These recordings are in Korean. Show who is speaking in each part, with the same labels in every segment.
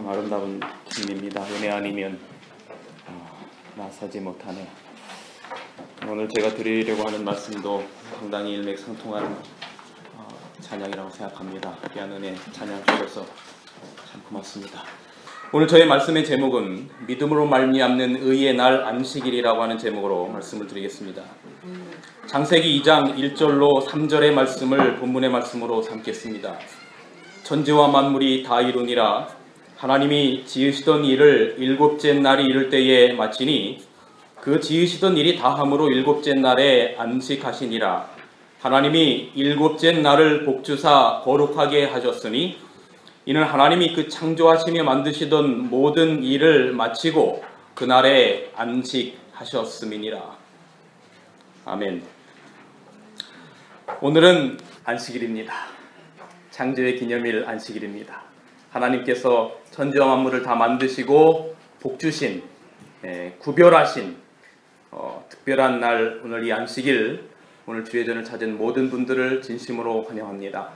Speaker 1: 참 아름다운 힘입니다. 은혜 아니면 나서지 못하네. 오늘 제가 드리려고 하는 말씀도 상당히 일맥상통한 찬양이라고 생각합니다. 귀한 은혜 찬양 주셔서 참 고맙습니다. 오늘 저의 말씀의 제목은 믿음으로 말미암는 의의 날 안식일이라고 하는 제목으로 말씀을 드리겠습니다. 창세기 2장 1절로 3절의 말씀을 본문의 말씀으로 삼겠습니다. 천지와 만물이 다 이루니라. 하나님이 지으시던 일을 일곱째 날이 이를 때에 마치니 그 지으시던 일이 다함으로 일곱째 날에 안식하시니라. 하나님이 일곱째 날을 복주사 거룩하게 하셨으니 이는 하나님이 그 창조하시며 만드시던 모든 일을 마치고 그날에 안식하셨음이니라. 아멘. 오늘은 안식일입니다. 창조의 기념일 안식일입니다. 하나님께서 천지와 만물을 다 만드시고 복주신, 구별하신 특별한 날, 오늘 이 안식일, 오늘 주의전을 찾은 모든 분들을 진심으로 환영합니다.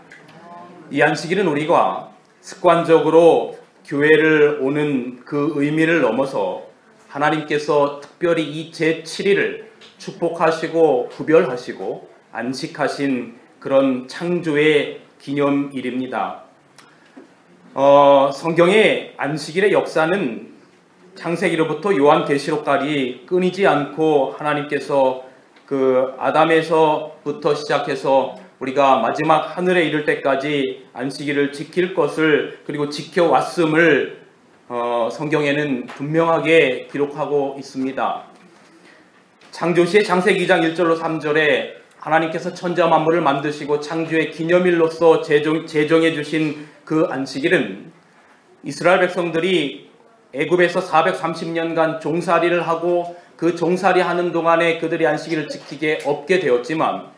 Speaker 1: 이 안식일은 우리가 습관적으로 교회를 오는 그 의미를 넘어서 하나님께서 특별히 이 제7일을 축복하시고 구별하시고 안식하신 그런 창조의 기념일입니다. 성경의 안식일의 역사는 창세기로부터 요한계시록까지 끊이지 않고 하나님께서 그 아담에서부터 시작해서 우리가 마지막 하늘에 이를 때까지 안식일을 지킬 것을 그리고 지켜왔음을 성경에는 분명하게 기록하고 있습니다. 창조시의 창세기 2장 1절로 3절에 하나님께서 천지와 만물을 만드시고 창조의 기념일로서 제정해 주신 그 안식일은 이스라엘 백성들이 애굽에서 430년간 종살이를 하고 그 종살이 하는 동안에 그들이 안식일을 지키게 없게 되었지만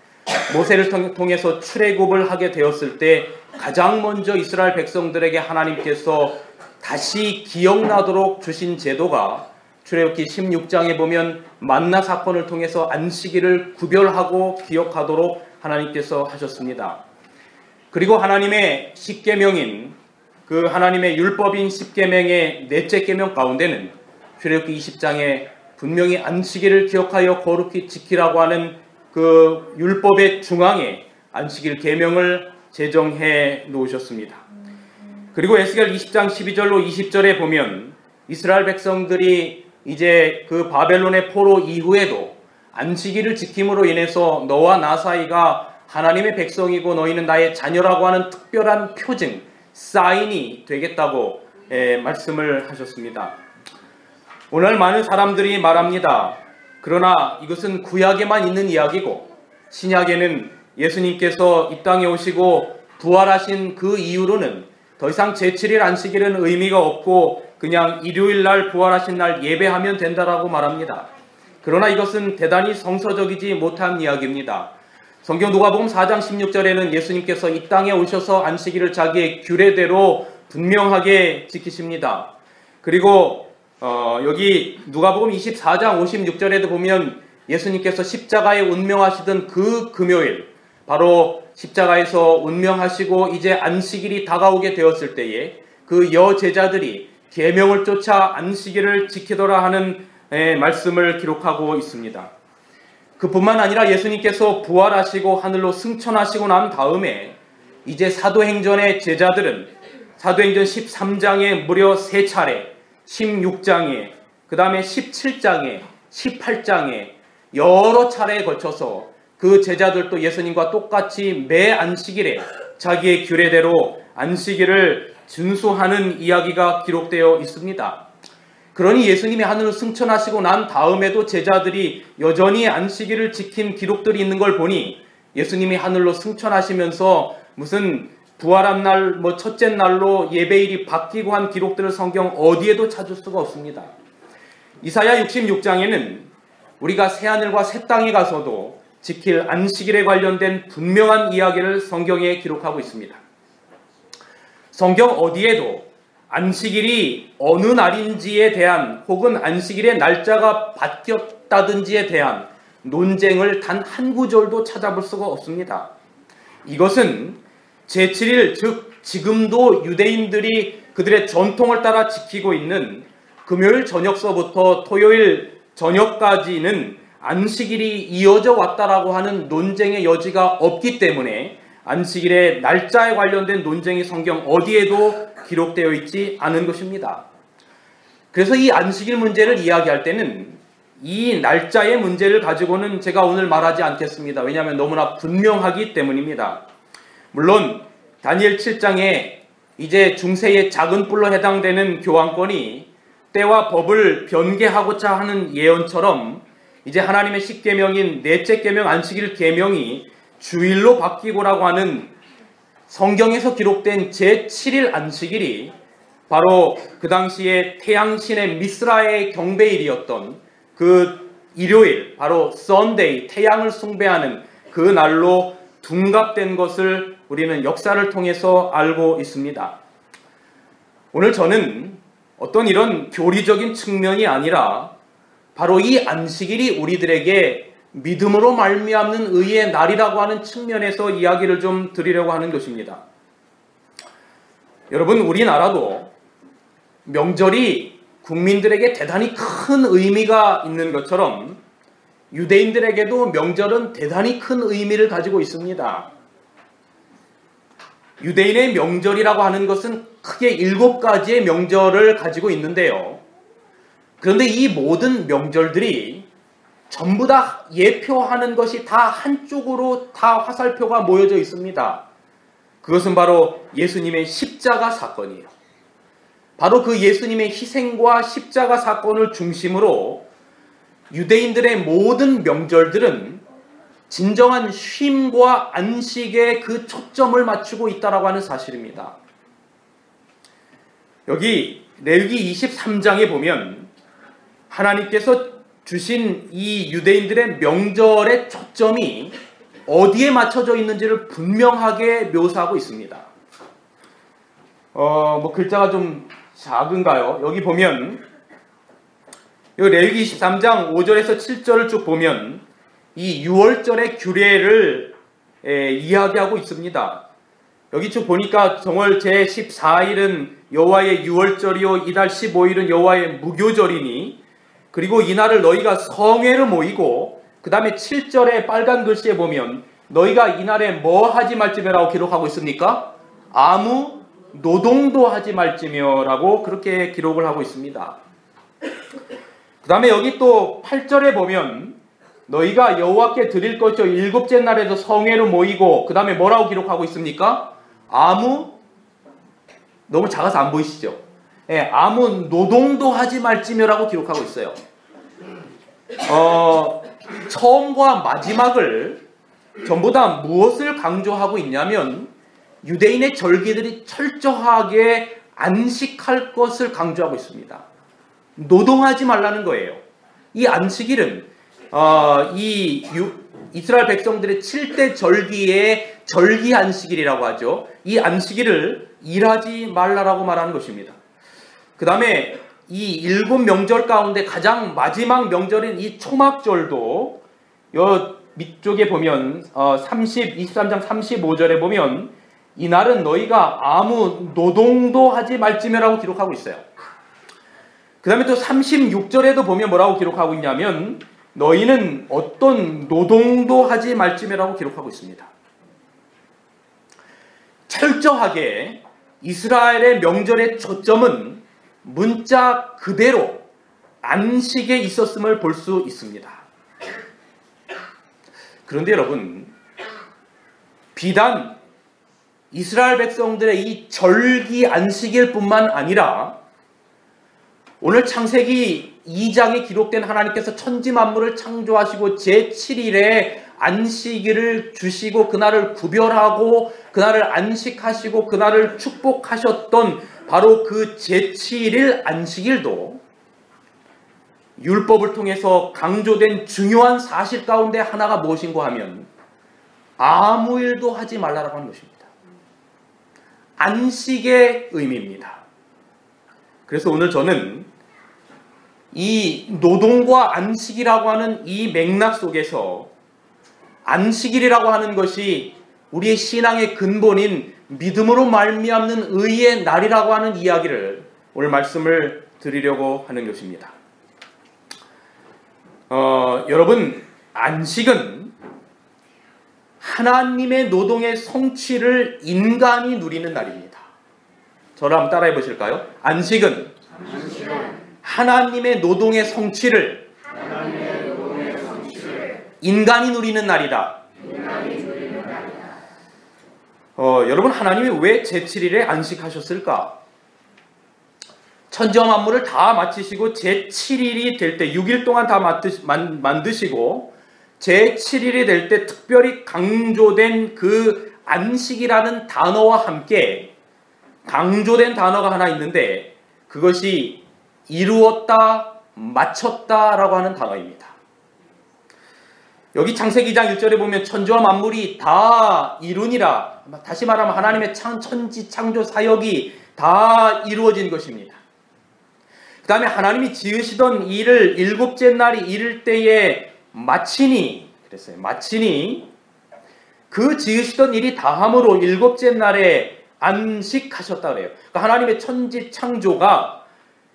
Speaker 1: 모세를 통해서 출애굽을 하게 되었을 때 가장 먼저 이스라엘 백성들에게 하나님께서 다시 기억나도록 주신 제도가 출애굽기 16장에 보면 만나 사건을 통해서 안식일을 구별하고 기억하도록 하나님께서 하셨습니다. 그리고 하나님의 십계명인 그 하나님의 율법인 십계명의 넷째 계명 가운데는 출애굽기 20장에 분명히 안식일을 기억하여 거룩히 지키라고 하는 그 율법의 중앙에 안식일 계명을 제정해 놓으셨습니다. 그리고 에스겔 20장 12절로 20절에 보면 이스라엘 백성들이 이제 그 바벨론의 포로 이후에도 안식일을 지킴으로 인해서 너와 나 사이가 하나님의 백성이고 너희는 나의 자녀라고 하는 특별한 표징, 사인이 되겠다고 말씀을 하셨습니다. 오늘 많은 사람들이 말합니다. 그러나 이것은 구약에만 있는 이야기고 신약에는 예수님께서 이 땅에 오시고 부활하신 그 이후로는 더 이상 제7일 안식일은 의미가 없고 그냥 일요일 날 부활하신 날 예배하면 된다라고 말합니다. 그러나 이것은 대단히 성서적이지 못한 이야기입니다. 성경 누가복음 4장 16절에는 예수님께서 이 땅에 오셔서 안식일을 자기의 규례대로 분명하게 지키십니다. 그리고 여기 누가복음 24장 56절에도 보면 예수님께서 십자가에 운명하시던 그 금요일, 바로 십자가에서 운명하시고 이제 안식일이 다가오게 되었을 때에 그 여제자들이 계명을 쫓아 안식일을 지키더라 하는 말씀을 기록하고 있습니다. 그뿐만 아니라 예수님께서 부활하시고 하늘로 승천하시고 난 다음에 이제 사도행전의 제자들은 사도행전 13장에 무려 3차례, 16장에, 그 다음에 17장에, 18장에 여러 차례에 걸쳐서 그 제자들도 예수님과 똑같이 매 안식일에 자기의 규례대로 안식일을 준수하는 이야기가 기록되어 있습니다. 그러니 예수님이 하늘로 승천하시고 난 다음에도 제자들이 여전히 안식일을 지킨 기록들이 있는 걸 보니 예수님이 하늘로 승천하시면서 무슨 부활한 날, 첫째 날로 예배일이 바뀌고 한 기록들을 성경 어디에도 찾을 수가 없습니다. 이사야 66장에는 우리가 새하늘과 새 땅에 가서도 지킬 안식일에 관련된 분명한 이야기를 성경에 기록하고 있습니다. 성경 어디에도 안식일이 어느 날인지에 대한 혹은 안식일의 날짜가 바뀌었다든지에 대한 논쟁을 단 한 구절도 찾아볼 수가 없습니다. 이것은 제7일 즉 지금도 유대인들이 그들의 전통을 따라 지키고 있는 금요일 저녁서부터 토요일 저녁까지는 안식일이 이어져 왔다라고 하는 논쟁의 여지가 없기 때문에 안식일의 날짜에 관련된 논쟁이 성경 어디에도 기록되어 있지 않은 것입니다. 그래서 이 안식일 문제를 이야기할 때는 이 날짜의 문제를 가지고는 제가 오늘 말하지 않겠습니다. 왜냐하면 너무나 분명하기 때문입니다. 물론 다니엘 7장에 이제 중세의 작은 뿔로 해당되는 교환권이 때와 법을 변개하고자 하는 예언처럼 이제 하나님의 십계명인 넷째 계명 안식일 계명이 주일로 바뀌고라고 하는 성경에서 기록된 제7일 안식일이 바로 그 당시에 태양신의 미스라의 경배일이었던 그 일요일, 바로 썬데이, 태양을 숭배하는 그 날로 둔갑된 것을 우리는 역사를 통해서 알고 있습니다. 오늘 저는 어떤 이런 교리적인 측면이 아니라 바로 이 안식일이 우리들에게 믿음으로 말미암는 의의 날이라고 하는 측면에서 이야기를 좀 드리려고 하는 것입니다. 여러분, 우리나라도 명절이 국민들에게 대단히 큰 의미가 있는 것처럼 유대인들에게도 명절은 대단히 큰 의미를 가지고 있습니다. 유대인의 명절이라고 하는 것은 크게 7가지의 명절을 가지고 있는데요. 그런데 이 모든 명절들이 전부 다 예표하는 것이 다 한쪽으로 다 화살표가 모여져 있습니다. 그것은 바로 예수님의 십자가 사건이에요. 바로 그 예수님의 희생과 십자가 사건을 중심으로 유대인들의 모든 명절들은 진정한 쉼과 안식에 그 초점을 맞추고 있다고 하는 사실입니다. 여기 레위기 23장에 보면 하나님께서 주신 이 유대인들의 명절의 초점이 어디에 맞춰져 있는지를 분명하게 묘사하고 있습니다. 글자가 좀 작은가요? 여기 보면 레위기 23장 5절에서 7절을 쭉 보면 이 6월절의 규례를 이야기하고 있습니다. 여기 쭉 보니까 정월 제14일은 여호와의 6월절이요 이달 15일은 여호와의 무교절이니 그리고 이날을 너희가 성회로 모이고 그 다음에 7절의 빨간 글씨에 보면 너희가 이날에 뭐 하지 말지며라고 기록하고 있습니까? 아무 노동도 하지 말지며라고 그렇게 기록을 하고 있습니다. 그 다음에 여기 또 8절에 보면 너희가 여호와께 드릴 것이요 7째 날에도 성회로 모이고 그 다음에 뭐라고 기록하고 있습니까? 아무 너무 작아서 안 보이시죠? 아무 노동도 하지 말지며라고 기록하고 있어요. 처음과 마지막을 전부 다 무엇을 강조하고 있냐면 유대인의 절기들이 철저하게 안식할 것을 강조하고 있습니다. 노동하지 말라는 거예요. 이 안식일은 이스라엘 백성들의 7대 절기의 절기 안식일이라고 하죠. 이 안식일을 일하지 말라라고 말하는 것입니다. 그 다음에 이 7명절 가운데 가장 마지막 명절인 이 초막절도 요 밑쪽에 보면 23장 35절에 보면 이날은 너희가 아무 노동도 하지 말지며라고 기록하고 있어요. 그 다음에 또 36절에도 보면 뭐라고 기록하고 있냐면 너희는 어떤 노동도 하지 말지며라고 기록하고 있습니다. 철저하게 이스라엘의 명절의 초점은 문자 그대로 안식에 있었음을 볼 수 있습니다. 그런데 여러분, 비단 이스라엘 백성들의 이 절기 안식일 뿐만 아니라 오늘 창세기 2장에 기록된 하나님께서 천지 만물을 창조하시고 제7일에 안식일을 주시고 그날을 구별하고 그날을 안식하시고 그날을 축복하셨던 바로 그 제7일 안식일도 율법을 통해서 강조된 중요한 사실 가운데 하나가 무엇인가 하면 아무 일도 하지 말라라고 하는 것입니다. 안식의 의미입니다. 그래서 오늘 저는 이 노동과 안식이라고 하는 이 맥락 속에서 안식일이라고 하는 것이 우리의 신앙의 근본인 믿음으로 말미암는 의의 날이라고 하는 이야기를 오늘 말씀을 드리려고 하는 것입니다. 여러분, 안식은 하나님의 노동의 성취를 인간이 누리는 날입니다. 저를 한번 따라해 보실까요? 안식은 하나님의 노동의 성취를 인간이 누리는 날이다. 여러분, 하나님이 왜 제7일에 안식하셨을까? 천지와 만물을 다 마치시고 제7일이 될 때 6일 동안 다 만드시고 제7일이 될 때 특별히 강조된 그 안식이라는 단어와 함께 강조된 단어가 하나 있는데 그것이 이루었다, 마쳤다라고 하는 단어입니다. 여기 창세기 2장 1절에 보면 천지와 만물이 다 이루니라. 다시 말하면 하나님의 천지 창조 사역이 다 이루어진 것입니다. 그 다음에 하나님이 지으시던 일을 일곱째 날이 이를 때에 마치니, 그랬어요. 마치니 그 지으시던 일이 다함으로 일곱째 날에 안식하셨다 그래요. 그러니까 하나님의 천지 창조가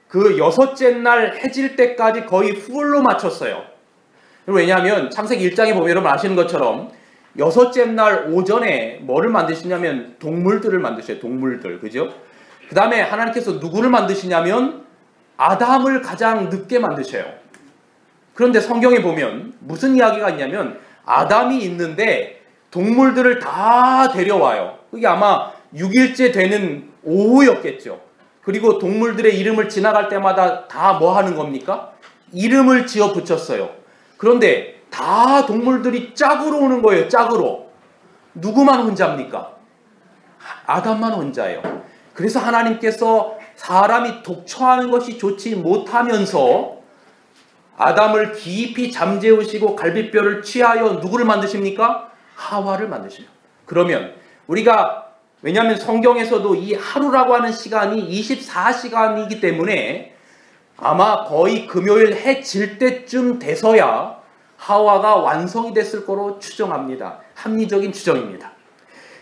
Speaker 1: 그 여섯째 날 해질 때까지 거의 후울로 마쳤어요. 왜냐하면 창세기 1장에 보면 여러분 아시는 것처럼 여섯째 날 오전에 뭐를 만드시냐면 동물들을 만드셔요. 동물들. 그죠? 그 다음에 하나님께서 누구를 만드시냐면 아담을 가장 늦게 만드셔요. 그런데 성경에 보면 무슨 이야기가 있냐면 아담이 있는데 동물들을 다 데려와요. 그게 아마 6일째 되는 오후였겠죠. 그리고 동물들의 이름을 지나갈 때마다 다 뭐 하는 겁니까? 이름을 지어 붙였어요. 그런데 다 동물들이 짝으로 오는 거예요. 짝으로. 누구만 혼자입니까? 아담만 혼자예요. 그래서 하나님께서 사람이 독처하는 것이 좋지 못하면서 아담을 깊이 잠재우시고 갈비뼈를 취하여 누구를 만드십니까? 하와를 만드시죠. 그러면 우리가 왜냐하면 성경에서도 이 하루라고 하는 시간이 24시간이기 때문에 아마 거의 금요일 해 질 때쯤 돼서야 하와가 완성이 됐을 거로 추정합니다. 합리적인 추정입니다.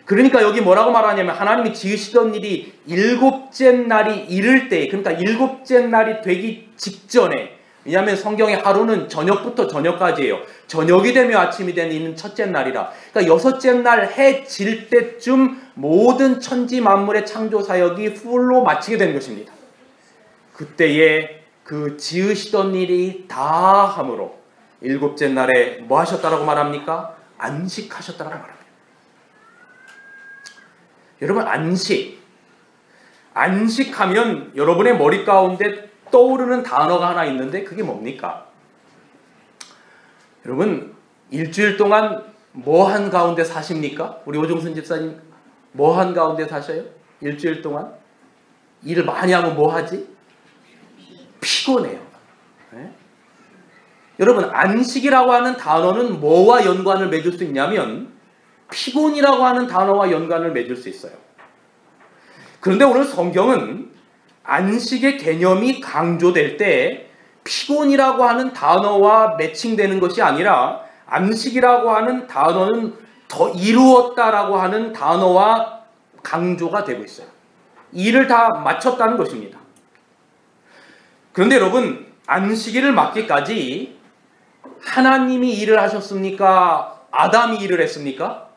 Speaker 1: 그러니까 여기 뭐라고 말하냐면 하나님이 지으시던 일이 일곱째 날이 이를 때, 그러니까 일곱째 날이 되기 직전에, 왜냐하면 성경의 하루는 저녁부터 저녁까지예요. 저녁이 되면 아침이 되는 이는 첫째 날이라. 그러니까 여섯째 날 해 질 때쯤 모든 천지 만물의 창조 사역이 풀로 마치게 된 것입니다. 그때에 그 지으시던 일이 다 함으로 일곱째 날에 뭐 하셨다라고 말합니까? 안식하셨다라고 말합니다. 여러분, 안식하면 여러분의 머리 가운데 떠오르는 단어가 하나 있는데 그게 뭡니까? 여러분, 일주일 동안 뭐 한 가운데 사십니까? 우리 오종순 집사님 뭐 한 가운데 사셔요? 일주일 동안? 일을 많이 하면 뭐 하지? 피곤해요. 네? 여러분, 안식이라고 하는 단어는 뭐와 연관을 맺을 수 있냐면 피곤이라고 하는 단어와 연관을 맺을 수 있어요. 그런데 오늘 성경은 안식의 개념이 강조될 때 피곤이라고 하는 단어와 매칭되는 것이 아니라 안식이라고 하는 단어는 더 이루었다라고 하는 단어와 강조가 되고 있어요. 일을 다 마쳤다는 것입니다. 그런데 여러분, 안식일을 맞기까지 하나님이 일을 하셨습니까? 아담이 일을 했습니까?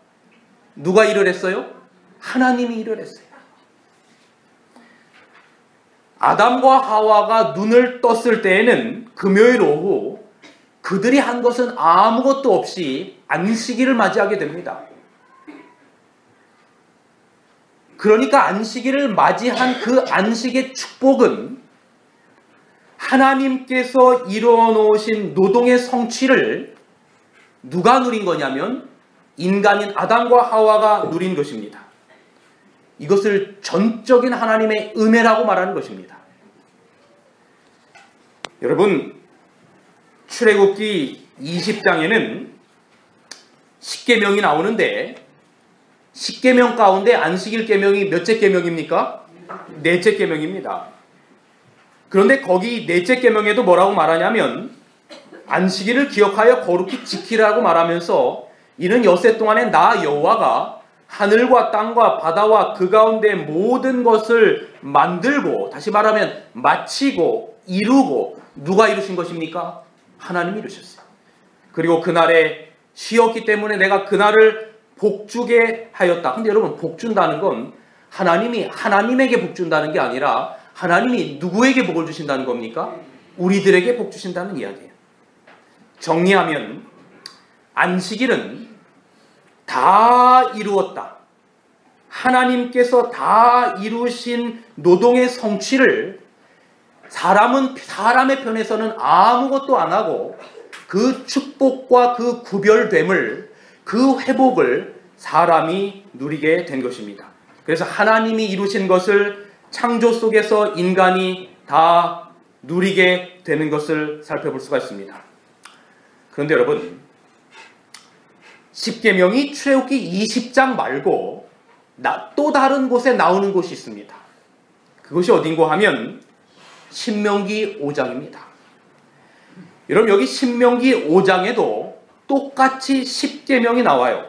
Speaker 1: 누가 일을 했어요? 하나님이 일을 했어요. 아담과 하와가 눈을 떴을 때에는 금요일 오후 그들이 한 것은 아무것도 없이 안식일을 맞이하게 됩니다. 그러니까 안식일을 맞이한 그 안식의 축복은 하나님께서 이루어 놓으신 노동의 성취를 누가 누린 거냐면 인간인 아담과 하와가 누린 것입니다. 이것을 전적인 하나님의 은혜라고 말하는 것입니다. 여러분, 출애굽기 20장에는 10계명이 나오는데 10계명 가운데 안식일 계명이 몇째 계명입니까? 넷째 계명입니다. 그런데 거기 넷째 계명에도 뭐라고 말하냐면 안식일을 기억하여 거룩히 지키라고 말하면서 이는 엿새 동안에 나 여호와가 하늘과 땅과 바다와 그 가운데 모든 것을 만들고, 다시 말하면 마치고 이루고, 누가 이루신 것입니까? 하나님이 이루셨어요. 그리고 그날에 쉬었기 때문에 내가 그날을 복주게 하였다. 근데 여러분, 복준다는 건 하나님이 하나님에게 복준다는 게 아니라 하나님이 누구에게 복을 주신다는 겁니까? 우리들에게 복 주신다는 이야기예요. 정리하면 안식일은 다 이루었다. 하나님께서 다 이루신 노동의 성취를 사람은 사람의 편에서는 아무것도 안 하고 그 축복과 그 구별됨을, 그 회복을 사람이 누리게 된 것입니다. 그래서 하나님이 이루신 것을 창조 속에서 인간이 다 누리게 되는 것을 살펴볼 수가 있습니다. 그런데 여러분, 십계명이 출애굽기 20장 말고 또 다른 곳에 나오는 곳이 있습니다. 그것이 어딘고 하면 신명기 5장입니다. 여러분, 여기 신명기 5장에도 똑같이 십계명이 나와요.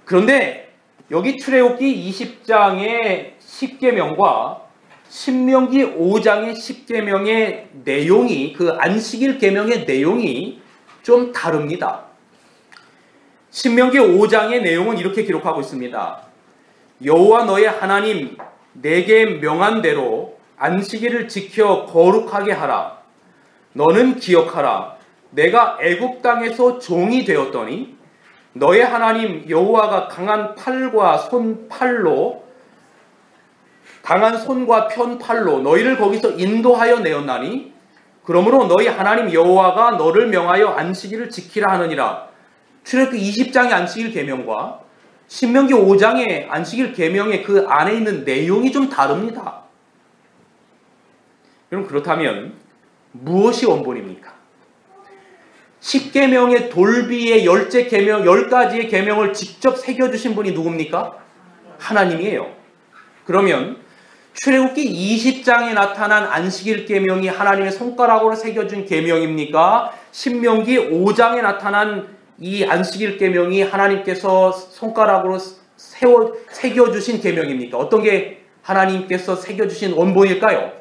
Speaker 1: 그런데 여기 출애굽기 20장의 십계명과 신명기 5장의 십계명의 내용이, 그 안식일 계명의 내용이 좀 다릅니다. 신명기 5장의 내용은 이렇게 기록하고 있습니다. 여호와 너의 하나님 내게 명한 대로 안식일을 지켜 거룩하게 하라. 너는 기억하라. 내가 애굽 땅에서 종이 되었더니 너의 하나님 여호와가 강한 손과 편팔로 너희를 거기서 인도하여 내었나니 그러므로 너희 하나님 여호와가 너를 명하여 안식일을 지키라 하느니라. 출애굽기 20장의 안식일 계명과 신명기 5장의 안식일 계명의 그 안에 있는 내용이 좀 다릅니다. 여러분, 그렇다면 무엇이 원본입니까? 10계명의 돌비의 10가지의 계명을 직접 새겨주신 분이 누굽니까? 하나님이에요. 그러면 출애굽기 20장에 나타난 안식일 계명이 하나님의 손가락으로 새겨준 계명입니까? 신명기 5장에 나타난 이 안식일 계명이 하나님께서 손가락으로 새겨주신 계명입니까? 어떤 게 하나님께서 새겨주신 원본일까요?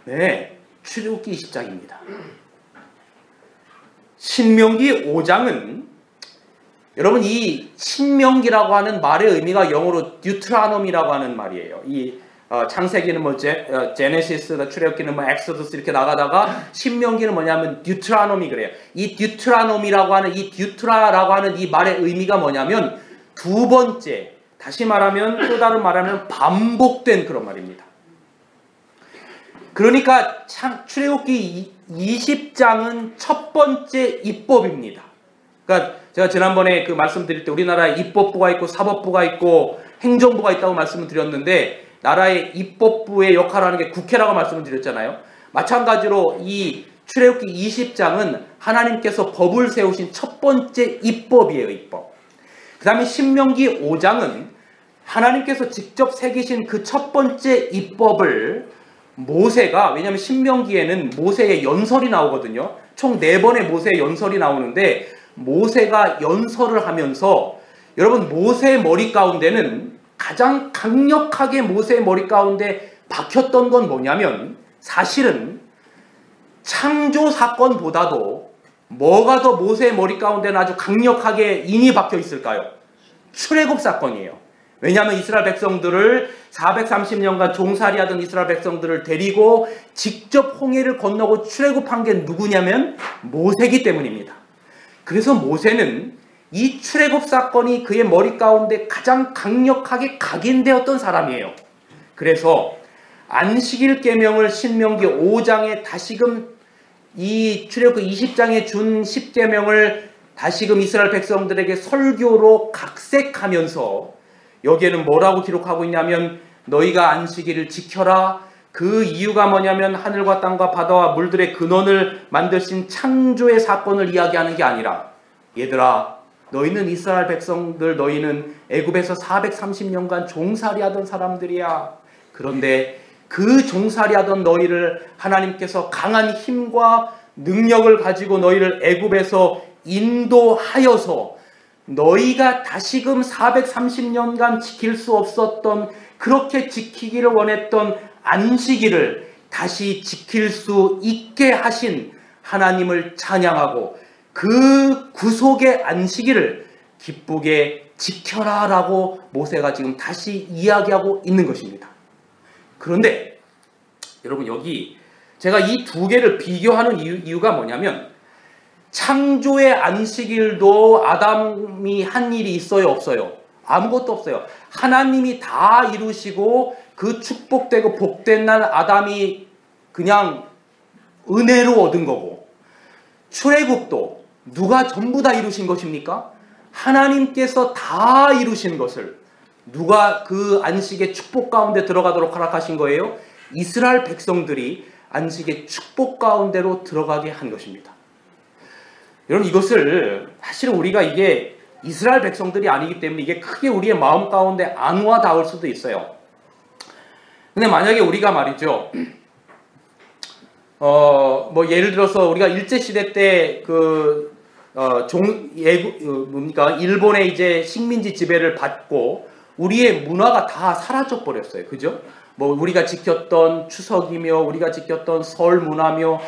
Speaker 1: 네, 출애굽기 20장입니다. 신명기 5장은, 여러분, 이 신명기라고 하는 말의 의미가 영어로 듀트라노미라고 하는 말이에요. 이 창세기는 뭐 제네시스, 출애굽기는 뭐 엑소더스 이렇게 나가다가 신명기는 뭐냐면 듀트라노미 그래요. 이 듀트라노미라고 하는 이 듀트라라고 하는 이 말의 의미가 뭐냐면 두 번째, 다시 말하면 또 다른 말하면 반복된 그런 말입니다. 그러니까 출애굽기 20장은 첫 번째 입법입니다. 그러니까 제가 지난번에 그 말씀드릴 때 우리나라에 입법부가 있고 사법부가 있고 행정부가 있다고 말씀을 드렸는데, 나라의 입법부의 역할을 하는 게 국회라고 말씀을 드렸잖아요. 마찬가지로 이 출애굽기 20장은 하나님께서 법을 세우신 첫 번째 입법이에요. 입법. 그 다음에 신명기 5장은 하나님께서 직접 새기신 그 첫 번째 입법을 모세가, 왜냐하면 신명기에는 모세의 연설이 나오거든요. 총 4번의 모세의 연설이 나오는데 모세가 연설을 하면서, 여러분, 모세의 머리 가운데는 가장 강력하게 모세의 머리 가운데 박혔던 건 뭐냐면, 사실은 창조 사건보다도 뭐가 더 모세의 머리 가운데는 아주 강력하게 인이 박혀 있을까요? 출애굽 사건이에요. 왜냐하면 이스라엘 백성들을 430년간 종살이하던 이스라엘 백성들을 데리고 직접 홍해를 건너고 출애굽한 게 누구냐면 모세이기 때문입니다. 그래서 모세는 이 출애굽 사건이 그의 머리 가운데 가장 강력하게 각인되었던 사람이에요. 그래서 안식일 계명을 신명기 5장에 다시금 이 출애굽기 20장에 준 10계명을 다시금 이스라엘 백성들에게 설교로 각색하면서 여기에는 뭐라고 기록하고 있냐면, 너희가 안식일을 지켜라. 그 이유가 뭐냐면 하늘과 땅과 바다와 물들의 근원을 만드신 창조의 사건을 이야기하는 게 아니라, 얘들아, 너희는 이스라엘 백성들, 너희는 애굽에서 430년간 종살이하던 사람들이야. 그런데 그 종살이하던 너희를 하나님께서 강한 힘과 능력을 가지고 너희를 애굽에서 인도하여서 너희가 다시금 430년간 지킬 수 없었던, 그렇게 지키기를 원했던 안식일을 다시 지킬 수 있게 하신 하나님을 찬양하고 그 구속의 안식일을 기쁘게 지켜라 라고 모세가 지금 다시 이야기하고 있는 것입니다. 그런데 여러분, 여기 제가 이 두 개를 비교하는 이유가 뭐냐면, 창조의 안식일도 아담이 한 일이 있어요, 없어요? 아무것도 없어요. 하나님이 다 이루시고 그 축복되고 복된 날 아담이 그냥 은혜로 얻은 거고, 출애굽도 누가 전부 다 이루신 것입니까? 하나님께서 다 이루신 것을 누가 그 안식의 축복 가운데 들어가도록 허락하신 거예요? 이스라엘 백성들이 안식의 축복 가운데로 들어가게 한 것입니다. 여러분, 이것을 사실은 우리가 이게 이스라엘 백성들이 아니기 때문에 이게 크게 우리의 마음 가운데 안 와 닿을 수도 있어요. 근데 만약에 우리가 말이죠, 뭐 예를 들어서 우리가 일제시대 때 일본의 이제 식민지 지배를 받고 우리의 문화가 다 사라져 버렸어요. 그죠? 뭐 우리가 지켰던 추석이며 우리가 지켰던 설 문화며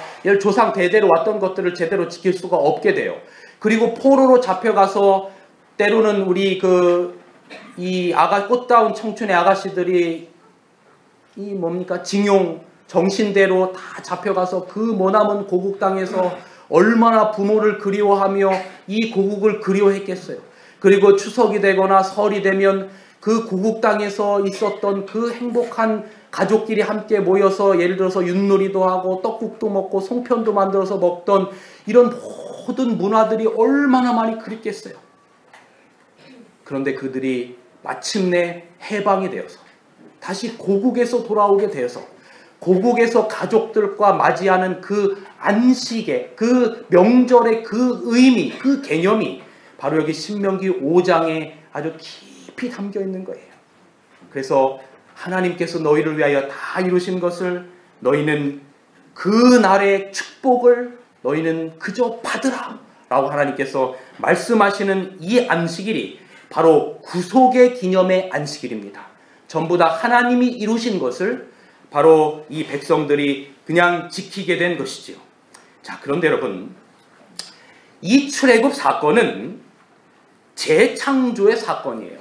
Speaker 1: 조상 대대로 왔던 것들을 제대로 지킬 수가 없게 돼요. 그리고 포로로 잡혀가서 때로는 우리 꽃다운 청춘의 아가씨들이 징용 정신대로 다 잡혀가서 그 머나먼 고국 땅에서 얼마나 부모를 그리워하며 이 고국을 그리워했겠어요. 그리고 추석이 되거나 설이 되면 그 고국 땅에서 있었던 그 행복한 가족끼리 함께 모여서 예를 들어서 윷놀이도 하고 떡국도 먹고 송편도 만들어서 먹던 이런 모든 문화들이 얼마나 많이 그립겠어요. 그런데 그들이 마침내 해방이 되어서 다시 고국에서 돌아오게 되어서 고국에서 가족들과 맞이하는 그 안식의, 그 명절의 그 의미, 그 개념이 바로 여기 신명기 5장에 아주 깊이 담겨 있는 거예요. 그래서 하나님께서 너희를 위하여 다 이루신 것을 너희는 그 날의 축복을 너희는 그저 받으라 라고 하나님께서 말씀하시는 이 안식일이 바로 구속의 기념의 안식일입니다. 전부 다 하나님이 이루신 것을 바로 이 백성들이 그냥 지키게 된 것이지요. 자, 그런데 여러분, 이 출애굽 사건은 재창조의 사건이에요.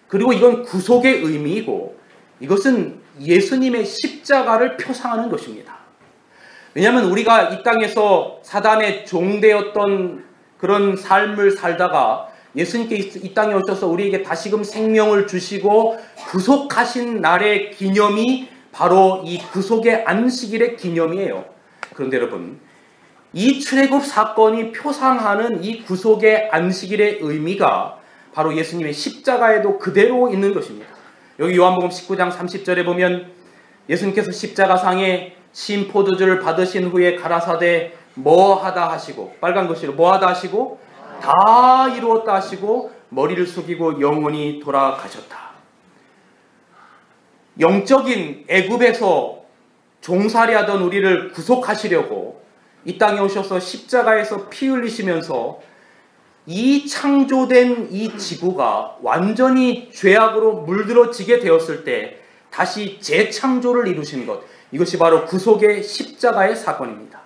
Speaker 1: 그리고 이건 구속의 의미이고 이것은 예수님의 십자가를 표상하는 것입니다. 왜냐하면 우리가 이 땅에서 사단의 종되었던 그런 삶을 살다가 예수님께 이 땅에 오셔서 우리에게 다시금 생명을 주시고 구속하신 날의 기념이 바로 이 구속의 안식일의 기념이에요. 그런데 여러분, 이 출애굽 사건이 표상하는 이 구속의 안식일의 의미가 바로 예수님의 십자가에도 그대로 있는 것입니다. 여기 요한복음 19장 30절에 보면 예수님께서 십자가상에 신 포도주를 받으신 후에 가라사대 뭐하다 하시고, 빨간 글씨로 뭐하다 하시고 다 이루었다 하시고 머리를 숙이고 영원히 돌아가셨다. 영적인 애굽에서 종살이 하던 우리를 구속하시려고 이 땅에 오셔서 십자가에서 피 흘리시면서 이 창조된 이 지구가 완전히 죄악으로 물들어지게 되었을 때 다시 재창조를 이루신 것, 이것이 바로 구속의 십자가의 사건입니다.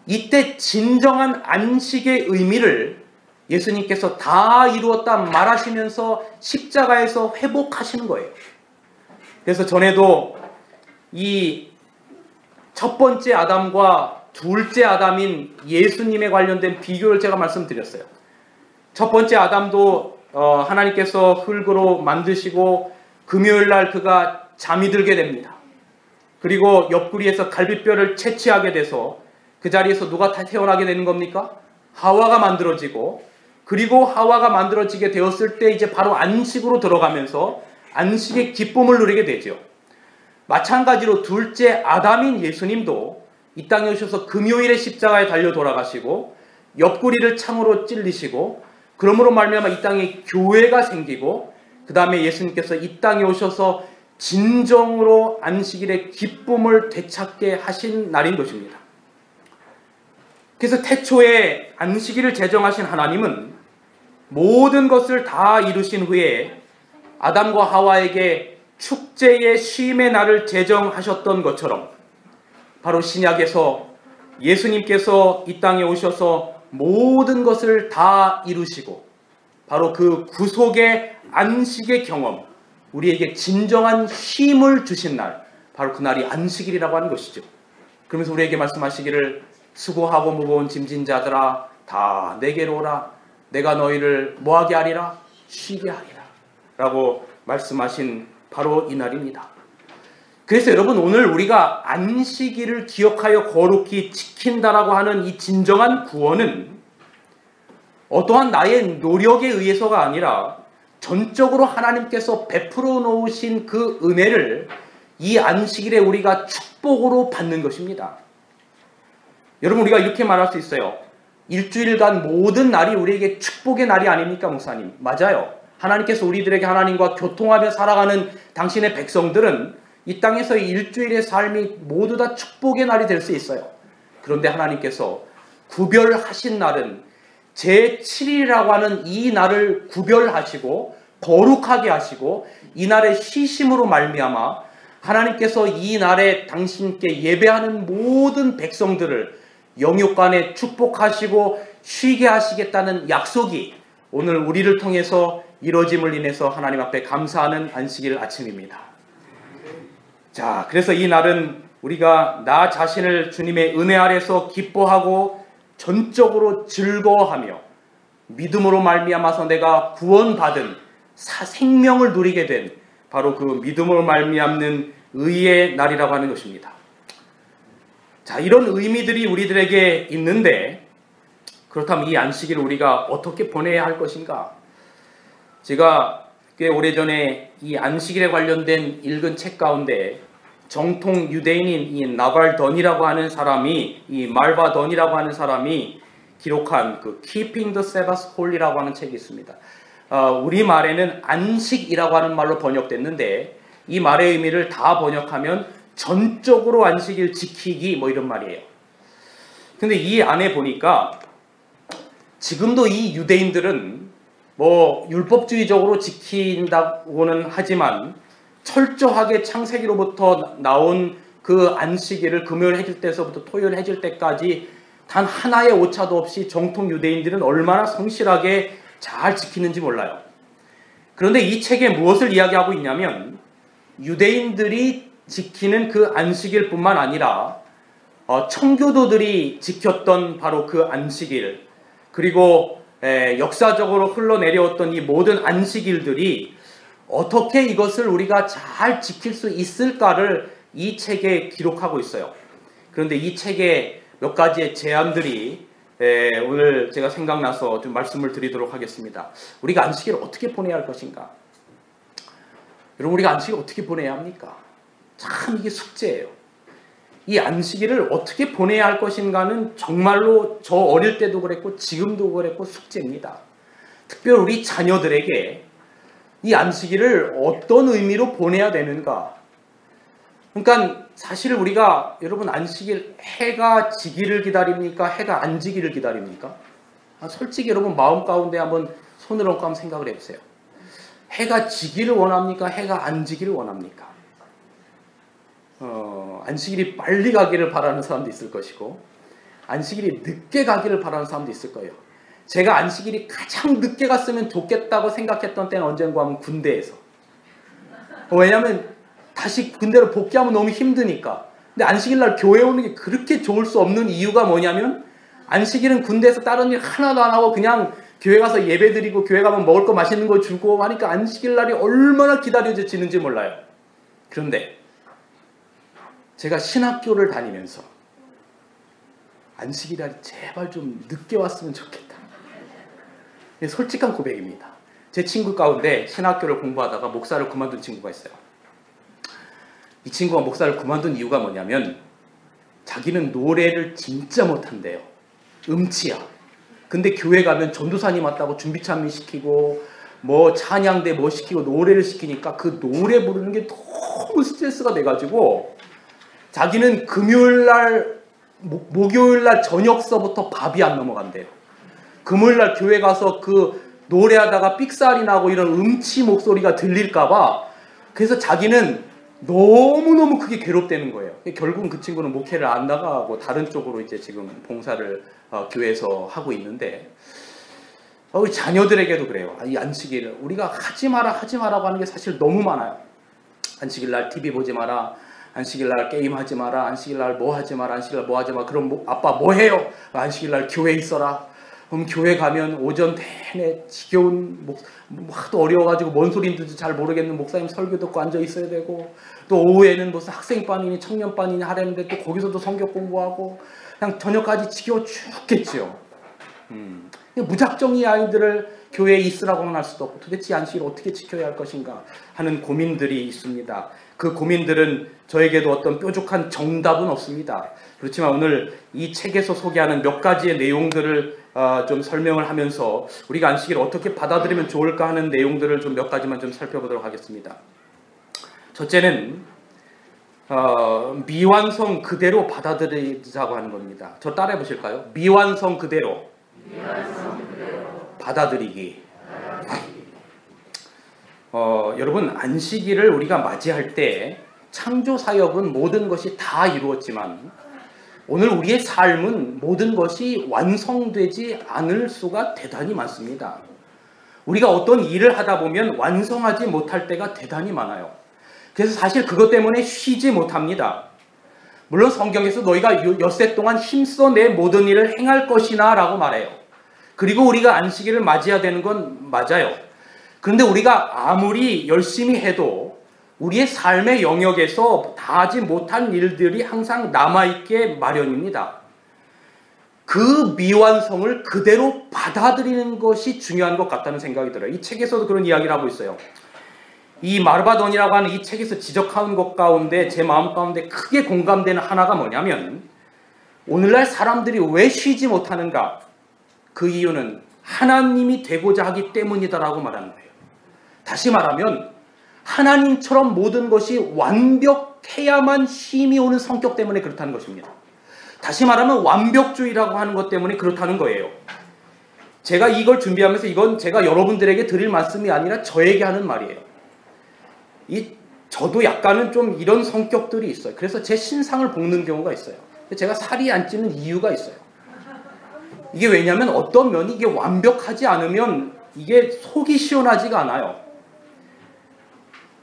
Speaker 1: 이때 진정한 안식의 의미를 예수님께서 다 이루었다 말하시면서 십자가에서 회복하시는 거예요. 그래서 전에도 이 첫 번째 아담과 둘째 아담인 예수님에 관련된 비교를 제가 말씀드렸어요. 첫 번째 아담도 하나님께서 흙으로 만드시고 금요일날 그가 잠이 들게 됩니다. 그리고 옆구리에서 갈비뼈를 채취하게 돼서 그 자리에서 누가 태어나게 되는 겁니까? 하와가 만들어지고, 그리고 하와가 만들어지게 되었을 때 이제 바로 안식으로 들어가면서 안식의 기쁨을 누리게 되죠. 마찬가지로 둘째 아담인 예수님도 이 땅에 오셔서 금요일에 십자가에 달려 돌아가시고 옆구리를 창으로 찔리시고, 그러므로 말미암아 이 땅에 교회가 생기고, 그 다음에 예수님께서 이 땅에 오셔서 진정으로 안식일의 기쁨을 되찾게 하신 날인 것입니다. 그래서 태초에 안식일을 제정하신 하나님은 모든 것을 다 이루신 후에 아담과 하와에게 축제의 쉼의 날을 제정하셨던 것처럼 바로 신약에서 예수님께서 이 땅에 오셔서 모든 것을 다 이루시고 바로 그 구속의 안식의 경험, 우리에게 진정한 쉼을 주신 날, 바로 그날이 안식일이라고 하는 것이죠. 그러면서 우리에게 말씀하시기를 수고하고 무거운 짐진 자들아 다 내게로 오라. 내가 너희를 뭐하게 하리라? 쉬게 하리라 라고 말씀하신 바로 이 날입니다. 그래서 여러분, 오늘 우리가 안식일을 기억하여 거룩히 지킨다라고 하는 이 진정한 구원은 어떠한 나의 노력에 의해서가 아니라 전적으로 하나님께서 베풀어 놓으신 그 은혜를 이 안식일에 우리가 축복으로 받는 것입니다. 여러분, 우리가 이렇게 말할 수 있어요. 일주일간 모든 날이 우리에게 축복의 날이 아닙니까, 목사님? 맞아요. 하나님께서 우리들에게 하나님과 교통하며 살아가는 당신의 백성들은 이 땅에서의 일주일의 삶이 모두 다 축복의 날이 될 수 있어요. 그런데 하나님께서 구별하신 날은 제7일이라고 하는 이 날을 구별하시고 거룩하게 하시고 이 날의 쉬심으로 말미암아 하나님께서 이 날에 당신께 예배하는 모든 백성들을 영육간에 축복하시고 쉬게 하시겠다는 약속이 오늘 우리를 통해서 이루어짐을 인해서 하나님 앞에 감사하는 안식일 아침입니다. 자, 그래서 이 날은 우리가 나 자신을 주님의 은혜 아래서 기뻐하고 전적으로 즐거워하며 믿음으로 말미암아서 내가 구원받은 생명을 누리게 된 바로 그 믿음으로 말미암는 의의 날이라고 하는 것입니다. 자, 이런 의미들이 우리들에게 있는데 그렇다면 이 안식일을 우리가 어떻게 보내야 할 것인가? 제가 꽤 오래전에 이 안식일에 관련된 읽은 책 가운데 정통 유대인인 이 나발던이라고 하는 사람이, 이 말바던이라고 하는 사람이 기록한 그 Keeping the Sabbath Holy라고 하는 책이 있습니다. 우리말에는 안식이라고 하는 말로 번역됐는데 이 말의 의미를 다 번역하면 전적으로 안식일 지키기 뭐 이런 말이에요. 근데 이 안에 보니까 지금도 이 유대인들은 뭐 율법주의적으로 지킨다고는 하지만 철저하게 창세기로부터 나온 그 안식일을 금요일 해질 때서부터 토요일 해질 때까지 단 하나의 오차도 없이 정통 유대인들은 얼마나 성실하게 잘 지키는지 몰라요. 그런데 이 책에 무엇을 이야기하고 있냐면 유대인들이 지키는 그 안식일 뿐만 아니라 청교도들이 지켰던 바로 그 안식일, 그리고 역사적으로 흘러내려왔던 이 모든 안식일들이 어떻게 이것을 우리가 잘 지킬 수 있을까를 이 책에 기록하고 있어요. 그런데 이 책에 몇 가지의 제안들이 오늘 제가 생각나서 좀 말씀을 드리도록 하겠습니다. 우리가 안식일을 어떻게 보내야 할 것인가? 여러분, 우리가 안식일을 어떻게 보내야 합니까? 참 이게 숙제예요. 이 안식일을 어떻게 보내야 할 것인가는 정말로 저 어릴 때도 그랬고 지금도 그랬고 숙제입니다. 특별히 우리 자녀들에게 이 안식일을 어떤 의미로 보내야 되는가? 그러니까 사실 우리가 여러분 안식일 해가 지기를 기다립니까? 해가 안 지기를 기다립니까? 솔직히 여러분 마음 가운데 한번 손을 얹고 한번 생각을 해보세요. 해가 지기를 원합니까? 해가 안 지기를 원합니까? 안식일이 빨리 가기를 바라는 사람도 있을 것이고 안식일이 늦게 가기를 바라는 사람도 있을 거예요. 제가 안식일이 가장 늦게 갔으면 좋겠다고 생각했던 때는 언젠가 하면 군대에서. 왜냐하면 다시 군대로 복귀하면 너무 힘드니까. 근데 안식일 날 교회 오는 게 그렇게 좋을 수 없는 이유가 뭐냐면 안식일은 군대에서 다른 일 하나도 안 하고 그냥 교회 가서 예배 드리고 교회 가면 먹을 거 맛있는 거 주고 하니까 안식일 날이 얼마나 기다려지는지 몰라요. 그런데 제가 신학교를 다니면서 안식일 날이 제발 좀 늦게 왔으면 좋겠다. 솔직한 고백입니다. 제 친구 가운데 신학교를 공부하다가 목사를 그만둔 친구가 있어요. 이 친구가 목사를 그만둔 이유가 뭐냐면 자기는 노래를 진짜 못한대요. 음치야. 근데 교회 가면 전도사님 왔다고 준비찬미 시키고 뭐 찬양대 뭐 시키고 노래를 시키니까 그 노래 부르는 게 너무 스트레스가 돼가지고 자기는 금요일날 목요일날 저녁서부터 밥이 안 넘어간대요. 금요일날 교회 가서 그 노래하다가 삑살이 나고 이런 음치 목소리가 들릴까봐 그래서 자기는 너무너무 크게 괴롭다는 거예요. 결국은 그 친구는 목회를 안 나가고 다른 쪽으로 이제 지금 봉사를 교회에서 하고 있는데 우리 자녀들에게도 그래요. 이 안식일을 우리가 하지 마라고 하는 게 사실 너무 많아요. 안식일 날 TV 보지 마라. 안식일 날 게임 하지 마라. 안식일 날 뭐 하지 마라. 안식일 날 뭐 하지 마라. 그럼 아빠 뭐 해요? 안식일 날 교회 있어라. 그럼 교회 가면 오전 내내 지겨운 하도 어려워가지고 뭔 소리인지도 잘 모르겠는 목사님 설교 듣고 앉아 있어야 되고 또 오후에는 무슨 학생반이니 청년반이니 하려는데 또 거기서도 성경 공부하고 그냥 저녁까지 지겨워 죽겠죠. 무작정 이 아이들을 교회에 있으라고만 할 수도 없고 도대체 안식일을 어떻게 지켜야 할 것인가 하는 고민들이 있습니다. 그 고민들은 저에게도 어떤 뾰족한 정답은 없습니다. 그렇지만 오늘 이 책에서 소개하는 몇 가지의 내용들을 좀 설명을 하면서 우리가 안식일을 어떻게 받아들이면 좋을까 하는 내용들을 좀 몇 가지만 좀 살펴보도록 하겠습니다. 첫째는 미완성 그대로 받아들이자고 하는 겁니다. 저 따라해 보실까요? 미완성 그대로 받아들이기. 여러분 안식일을 우리가 맞이할 때 창조 사역은 모든 것이 다 이루었지만 오늘 우리의 삶은 모든 것이 완성되지 않을 수가 대단히 많습니다. 우리가 어떤 일을 하다 보면 완성하지 못할 때가 대단히 많아요. 그래서 사실 그것 때문에 쉬지 못합니다. 물론 성경에서 너희가 엿새 동안 힘써 내 모든 일을 행할 것이나 라고 말해요. 그리고 우리가 안식일을 맞이해야 되는 건 맞아요. 그런데 우리가 아무리 열심히 해도 우리의 삶의 영역에서 다 하지 못한 일들이 항상 남아있게 마련입니다. 그 미완성을 그대로 받아들이는 것이 중요한 것 같다는 생각이 들어요. 이 책에서도 그런 이야기를 하고 있어요. 이 마르바돈이라고 하는 이 책에서 지적하는 것 가운데 제 마음 가운데 크게 공감되는 하나가 뭐냐면 오늘날 사람들이 왜 쉬지 못하는가? 그 이유는 하나님이 되고자 하기 때문이다라고 말하는 거예요. 다시 말하면 하나님처럼 모든 것이 완벽해야만 쉼이 오는 성격 때문에 그렇다는 것입니다. 다시 말하면 완벽주의라고 하는 것 때문에 그렇다는 거예요. 제가 이걸 준비하면서 이건 제가 여러분들에게 드릴 말씀이 아니라 저에게 하는 말이에요. 저도 약간은 좀 이런 성격들이 있어요. 그래서 제 신상을 볶는 경우가 있어요. 제가 살이 안 찌는 이유가 있어요. 이게 왜냐하면 어떤 면이 이게 완벽하지 않으면 이게 속이 시원하지가 않아요.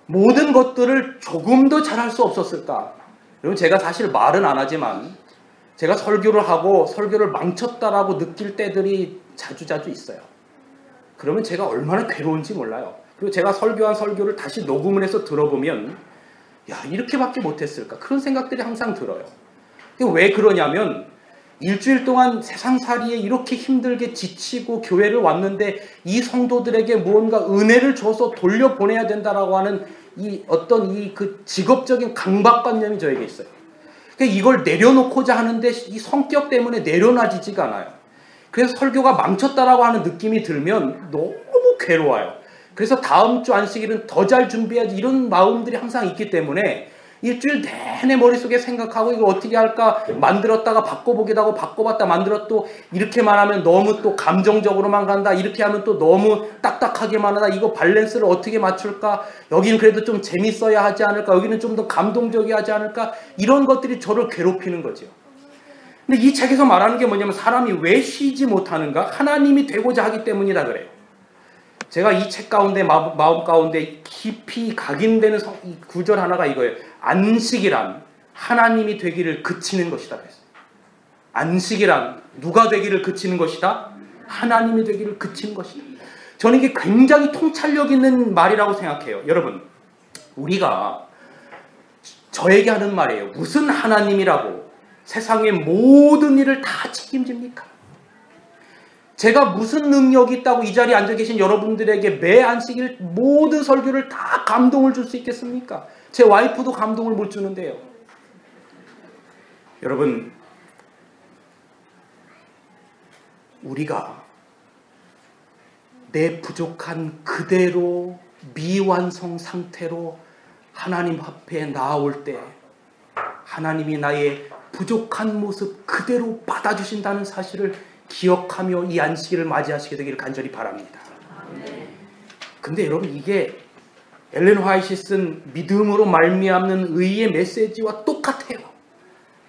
Speaker 1: 모든 것들을 조금 더 잘할 수 없었을까? 여러분 제가 사실 말은 안 하지만 제가 설교를 하고 설교를 망쳤다라고 느낄 때들이 자주자주 있어요. 그러면 제가 얼마나 괴로운지 몰라요. 그리고 제가 설교한 설교를 다시 녹음을 해서 들어보면 야 이렇게밖에 못했을까? 그런 생각들이 항상 들어요. 왜 그러냐면 일주일 동안 세상살이에 이렇게 힘들게 지치고 교회를 왔는데 이 성도들에게 무언가 은혜를 줘서 돌려보내야 된다라고 하는 이 어떤 그 직업적인 강박관념이 저에게 있어요. 그러니까 이걸 내려놓고자 하는데 이 성격 때문에 내려놔지지가 않아요. 그래서 설교가 망쳤다라고 하는 느낌이 들면 너무 괴로워요. 그래서 다음 주 안식일은 더 잘 준비해야지 이런 마음들이 항상 있기 때문에 일주일 내내 머릿속에 생각하고 이거 어떻게 할까 만들었다가 바꿔보기도 하고 바꿔봤다 만들었 또 이렇게만 하면 너무 또 감정적으로만 간다 이렇게 하면 또 너무 딱딱하게만 하다 이거 밸런스를 어떻게 맞출까 여기는 그래도 좀 재밌어야 하지 않을까 여기는 좀 더 감동적이야 하지 않을까 이런 것들이 저를 괴롭히는 거죠. 근데 이 책에서 말하는 게 뭐냐면 사람이 왜 쉬지 못하는가 하나님이 되고자 하기 때문이다 그래요. 제가 이 책 가운데 마음 가운데 깊이 각인되는 이 구절 하나가 이거예요. 안식이란 하나님이 되기를 그치는 것이다. 안식이란 누가 되기를 그치는 것이다? 하나님이 되기를 그치는 것이다. 저는 이게 굉장히 통찰력 있는 말이라고 생각해요. 여러분 우리가 저에게 하는 말이에요. 무슨 하나님이라고 세상의 모든 일을 다 책임집니까? 제가 무슨 능력이 있다고 이 자리에 앉아 계신 여러분들에게 매 안식일 모든 설교를 다 감동을 줄 수 있겠습니까? 제 와이프도 감동을 못 주는데요. 여러분 우리가 내 부족한 그대로 미완성 상태로 하나님 앞에 나아올 때 하나님이 나의 부족한 모습 그대로 받아주신다는 사실을 기억하며 이 안식일을 맞이하시게 되기를 간절히 바랍니다. 근데 여러분 이게 엘렌 화이트이 쓴 믿음으로 말미암는 의의 메시지와 똑같아요.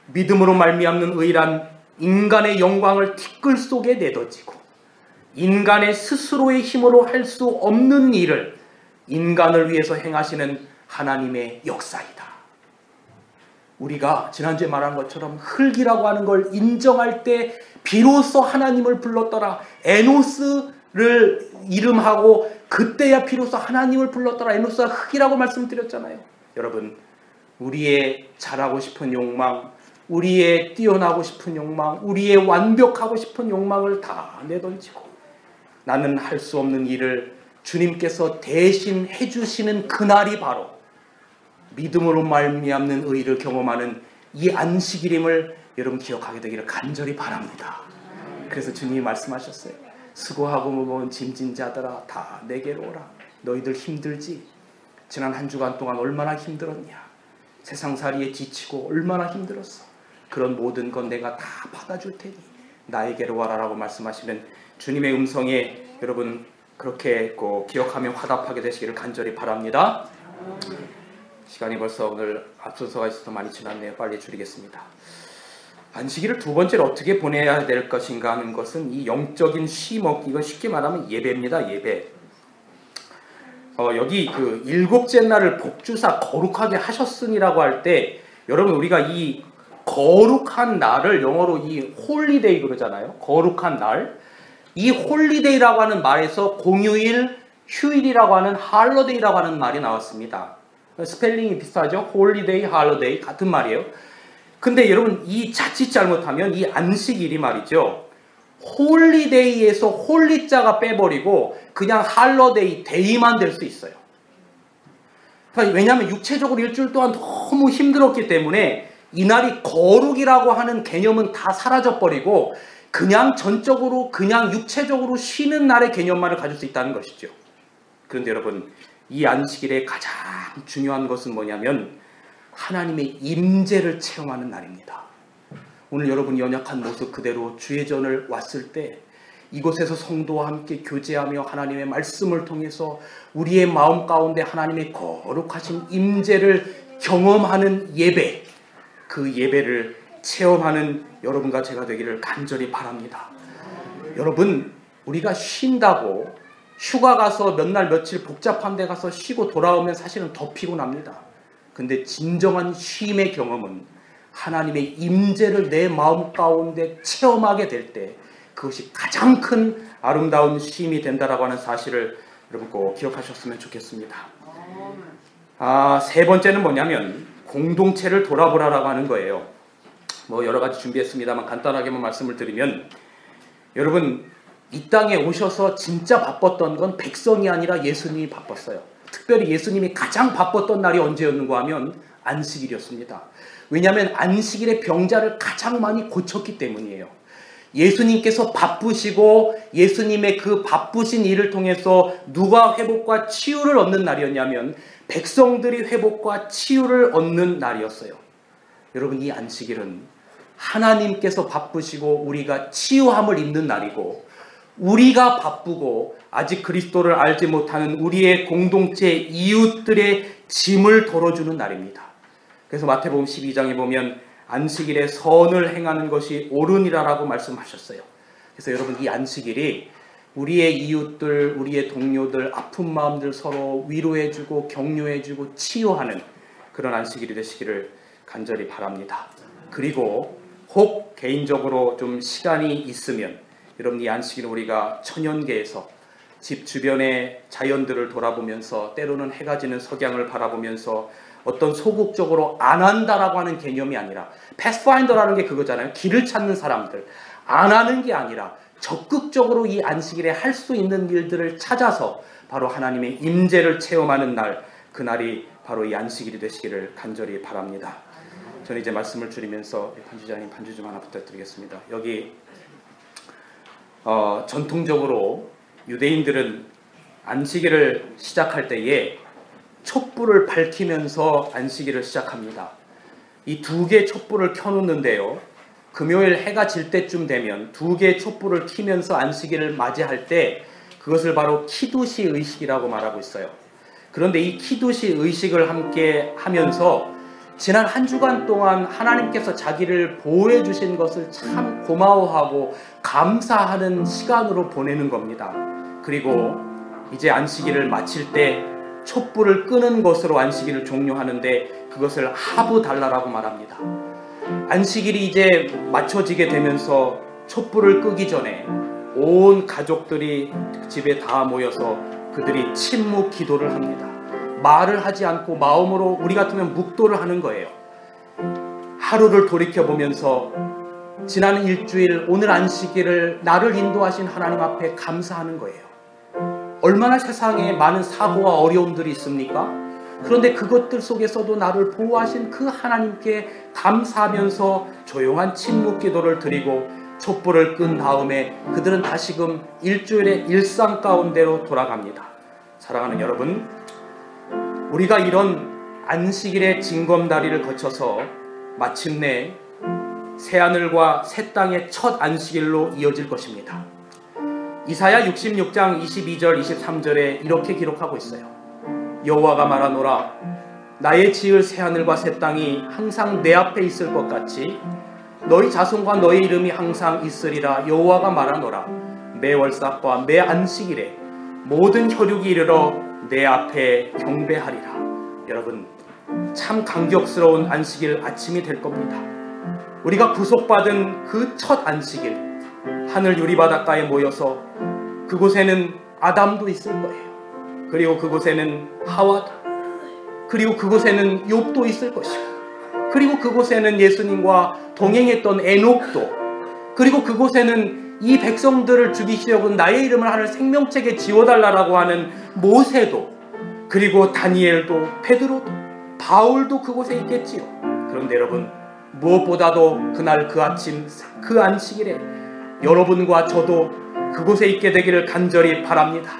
Speaker 1: 믿음으로 말미암는 의란 인간의 영광을 티끌 속에 내던지고 인간의 스스로의 힘으로 할 수 없는 일을 인간을 위해서 행하시는 하나님의 역사이다. 우리가 지난주에 말한 것처럼 흙이라고 하는 걸 인정할 때 비로소 하나님을 불렀더라. 에노스를 이름하고 그때야 비로소 하나님을 불렀더라. 에노스가 흙이라고 말씀드렸잖아요. 여러분, 우리의 잘하고 싶은 욕망, 우리의 뛰어나고 싶은 욕망, 우리의 완벽하고 싶은 욕망을 다 내던지고 나는 할 수 없는 일을 주님께서 대신 해주시는 그날이 바로 믿음으로 말미암는 의를 경험하는 이 안식일임을 여러분 기억하게 되기를 간절히 바랍니다. 그래서 주님이 말씀하셨어요. 수고하고 무거운 짐진 자들아 다 내게로 오라. 너희들 힘들지? 지난 한 주간 동안 얼마나 힘들었냐? 세상살이에 지치고 얼마나 힘들었어? 그런 모든 건 내가 다 받아줄 테니 나에게로 와라라고 말씀하시는 주님의 음성에 여러분 그렇게 기억하며 화답하게 되시기를 간절히 바랍니다. 시간이 벌써 오늘 앞서서가 있어서 많이 지났네요. 빨리 줄이겠습니다. 안식일을 두 번째로 어떻게 보내야 될 것인가 하는 것은 이 영적인 쉼, 이건 쉽게 말하면 예배입니다. 예배. 여기 그 일곱째 날을 복주사 거룩하게 하셨으니라고 할 때 여러분 우리가 이 거룩한 날을 영어로 이 홀리데이 그러잖아요. 거룩한 날. 이 홀리데이라고 하는 말에서 공휴일, 휴일이라고 하는 할러데이라고 하는 말이 나왔습니다. 스펠링이 비슷하죠? 홀리데이, 할러데이 같은 말이에요. 근데 여러분 이 자칫 잘못하면 이 안식일이 말이죠. 홀리데이에서 홀리자가 빼버리고 그냥 할러데이, 데이만 될 수 있어요. 그러니까 왜냐하면 육체적으로 일주일 동안 너무 힘들었기 때문에 이날이 거룩이라고 하는 개념은 다 사라져버리고 그냥 전적으로 그냥 육체적으로 쉬는 날의 개념만을 가질 수 있다는 것이죠. 그런데 여러분 이 안식일의 가장 중요한 것은 뭐냐면 하나님의 임재를 체험하는 날입니다. 오늘 여러분이 연약한 모습 그대로 주의 전을 왔을 때 이곳에서 성도와 함께 교제하며 하나님의 말씀을 통해서 우리의 마음 가운데 하나님의 거룩하신 임재를 경험하는 예배, 그 예배를 체험하는 여러분과 제가 되기를 간절히 바랍니다. 여러분 우리가 쉰다고 휴가 가서 몇 날 며칠 복잡한 데 가서 쉬고 돌아오면 사실은 더 피곤합니다. 근데 진정한 쉼의 경험은 하나님의 임재를 내 마음 가운데 체험하게 될 때 그것이 가장 큰 아름다운 쉼이 된다라고 하는 사실을 여러분 꼭 기억하셨으면 좋겠습니다. 세 번째는 뭐냐면 공동체를 돌아보라라고 하는 거예요. 여러 가지 준비했습니다만 간단하게만 말씀을 드리면 여러분 이 땅에 오셔서 진짜 바빴던 건 백성이 아니라 예수님이 바빴어요. 특별히 예수님이 가장 바빴던 날이 언제였는가 하면 안식일이었습니다. 왜냐하면 안식일에 병자를 가장 많이 고쳤기 때문이에요. 예수님께서 바쁘시고 예수님의 그 바쁘신 일을 통해서 누가 회복과 치유를 얻는 날이었냐면 백성들이 회복과 치유를 얻는 날이었어요. 여러분 이 안식일은 하나님께서 바쁘시고 우리가 치유함을 입는 날이고 우리가 바쁘고 아직 그리스도를 알지 못하는 우리의 공동체 이웃들의 짐을 덜어주는 날입니다. 그래서 마태복음 12장에 보면 안식일에 선을 행하는 것이 옳으니라라고 말씀하셨어요. 그래서 여러분 이 안식일이 우리의 이웃들, 우리의 동료들, 아픈 마음들 서로 위로해주고 격려해주고 치유하는 그런 안식일이 되시기를 간절히 바랍니다. 그리고 혹 개인적으로 좀 시간이 있으면 여러분 이 안식일은 우리가 천연계에서 집 주변의 자연들을 돌아보면서 때로는 해가 지는 석양을 바라보면서 어떤 소극적으로 안 한다라고 하는 개념이 아니라 패스파인더라는 게 그거잖아요. 길을 찾는 사람들. 안 하는 게 아니라 적극적으로 이 안식일에 할 수 있는 일들을 찾아서 바로 하나님의 임재를 체험하는 날, 그날이 바로 이 안식일이 되시기를 간절히 바랍니다. 저는 이제 말씀을 줄이면서 반주자님 반주 좀 하나 부탁드리겠습니다. 여기 전통적으로 유대인들은 안식일을 시작할 때에 촛불을 밝히면서 안식일을 시작합니다. 이 두 개의 촛불을 켜놓는데요. 금요일 해가 질 때쯤 되면 두 개의 촛불을 켜면서 안식일을 맞이할 때 그것을 바로 키두시 의식이라고 말하고 있어요. 그런데 이 키두시 의식을 함께 하면서 지난 한 주간 동안 하나님께서 자기를 보호해 주신 것을 참 고마워하고 감사하는 시간으로 보내는 겁니다. 그리고 이제 안식일을 마칠 때 촛불을 끄는 것으로 안식일을 종료하는데 그것을 하부달라라고 말합니다. 안식일이 이제 맞춰지게 되면서 촛불을 끄기 전에 온 가족들이 집에 다 모여서 그들이 침묵 기도를 합니다. 말을 하지 않고 마음으로 우리 같으면 묵도를 하는 거예요. 하루를 돌이켜보면서 지난 일주일 오늘 안식일을 나를 인도하신 하나님 앞에 감사하는 거예요. 얼마나 세상에 많은 사고와 어려움들이 있습니까? 그런데 그것들 속에서도 나를 보호하신 그 하나님께 감사하면서 조용한 침묵 기도를 드리고 촛불을 끈 다음에 그들은 다시금 일주일의 일상 가운데로 돌아갑니다. 사랑하는 여러분, 우리가 이런 안식일의 징검다리를 거쳐서 마침내 새하늘과 새 땅의 첫 안식일로 이어질 것입니다. 이사야 66장 22절 23절에 이렇게 기록하고 있어요. 여호와가 말하노라, 나의 지을 새하늘과 새 땅이 항상 내 앞에 있을 것 같이 너희 자손과 너희 이름이 항상 있으리라. 여호와가 말하노라, 매 월삭과 매 안식일에 모든 혈육이 이르러 내 앞에 경배하리라. 여러분, 참 감격스러운 안식일 아침이 될 겁니다. 우리가 구속받은 그 첫 안식일, 하늘 유리바닷가에 모여서 그곳에는 아담도 있을 거예요. 그리고 그곳에는 하와도, 그리고 그곳에는 욥도 있을 것이고, 그리고 그곳에는 예수님과 동행했던 에녹도, 그리고 그곳에는 이 백성들을 죽이시려고 나의 이름을 하늘 생명책에 지워달라고 하는 모세도, 그리고 다니엘도, 베드로도, 바울도 그곳에 있겠지요. 그런데 여러분, 무엇보다도 그날 그 아침 그 안식일에 여러분과 저도 그곳에 있게 되기를 간절히 바랍니다.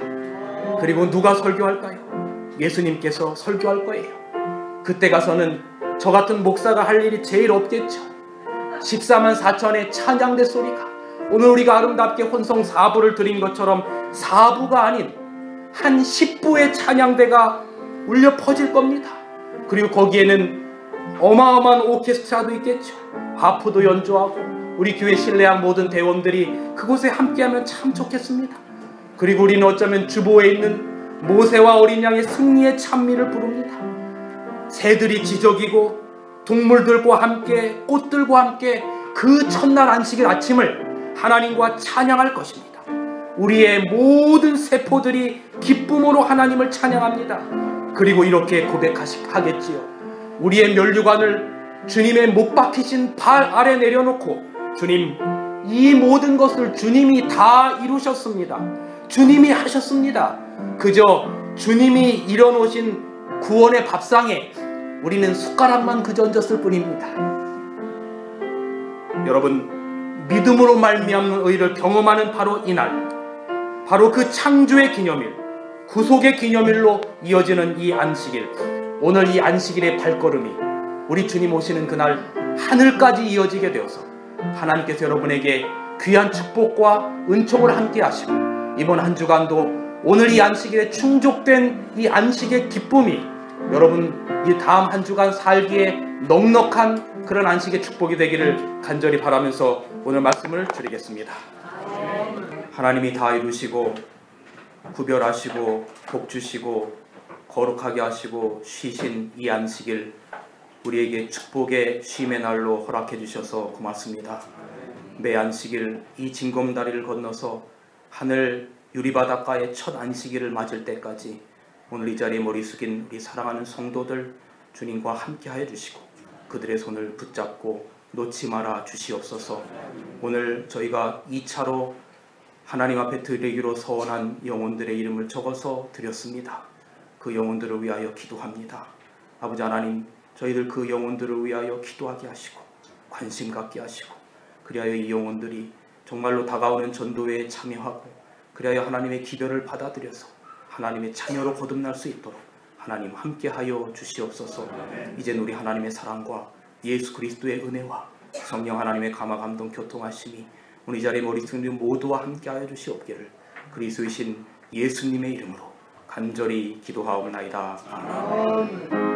Speaker 1: 그리고 누가 설교할까요? 예수님께서 설교할 거예요. 그때 가서는 저 같은 목사가 할 일이 제일 없겠죠. 14만 4천의 찬양대 소리가 오늘 우리가 아름답게 혼성 4부를 드린 것처럼 4부가 아닌 한 10부의 찬양대가 울려 퍼질 겁니다. 그리고 거기에는 어마어마한 오케스트라도 있겠죠. 하프도 연주하고 우리 교회 신뢰한 모든 대원들이 그곳에 함께하면 참 좋겠습니다. 그리고 우리는 어쩌면 주보에 있는 모세와 어린 양의 승리의 찬미를 부릅니다. 새들이 지저귀고 동물들과 함께 꽃들과 함께 그 첫날 안식일 아침을 하나님과 찬양할 것입니다. 우리의 모든 세포들이 기쁨으로 하나님을 찬양합니다. 그리고 이렇게 고백하겠지요. 우리의 면류관을 주님의 못 박히신 발 아래 내려놓고, 주님, 이 모든 것을 주님이 다 이루셨습니다. 주님이 하셨습니다. 그저 주님이 이뤄놓으신 구원의 밥상에 우리는 숟가락만 그저 얹었을 뿐입니다. 여러분, 믿음으로 말미암는 의를 경험하는 바로 이날, 바로 그 창조의 기념일, 구속의 기념일로 이어지는 이 안식일, 오늘 이 안식일의 발걸음이 우리 주님 오시는 그날 하늘까지 이어지게 되어서 하나님께서 여러분에게 귀한 축복과 은총을 함께 하시고, 이번 한 주간도 오늘 이 안식일에 충족된 이 안식의 기쁨이 여러분 이 다음 한 주간 살기에 넉넉한 그런 안식의 축복이 되기를 간절히 바라면서 오늘 말씀을 드리겠습니다. 하나님이 다 이루시고 구별하시고 복 주시고 거룩하게 하시고 쉬신 이 안식일, 우리에게 축복의 쉼의 날로 허락해 주셔서 고맙습니다. 매 안식일 이 징검다리를 건너서 하늘 유리바닷가의 첫 안식일을 맞을 때까지 오늘 이 자리에 머리 숙인 우리 사랑하는 성도들 주님과 함께 하여 주시고 그들의 손을 붙잡고 놓지 말아 주시옵소서. 오늘 저희가 2차로 하나님 앞에 드리기로 서원한 영혼들의 이름을 적어서 드렸습니다. 그 영혼들을 위하여 기도합니다. 아버지 하나님, 저희들 그 영혼들을 위하여 기도하게 하시고 관심 갖게 하시고, 그리하여 이 영혼들이 정말로 다가오는 전도회에 참여하고 그리하여 하나님의 기별을 받아들여서 하나님의 자녀로 거듭날 수 있도록 하나님 함께하여 주시옵소서. 이젠 우리 하나님의 사랑과 예수 그리스도의 은혜와 성령 하나님의 감화 감동 교통하심이 오늘 이 자리에 머리 숙인 모두와 함께하여 주시옵기를 그리스도이신 예수님의 이름으로 간절히 기도하옵나이다. 아멘.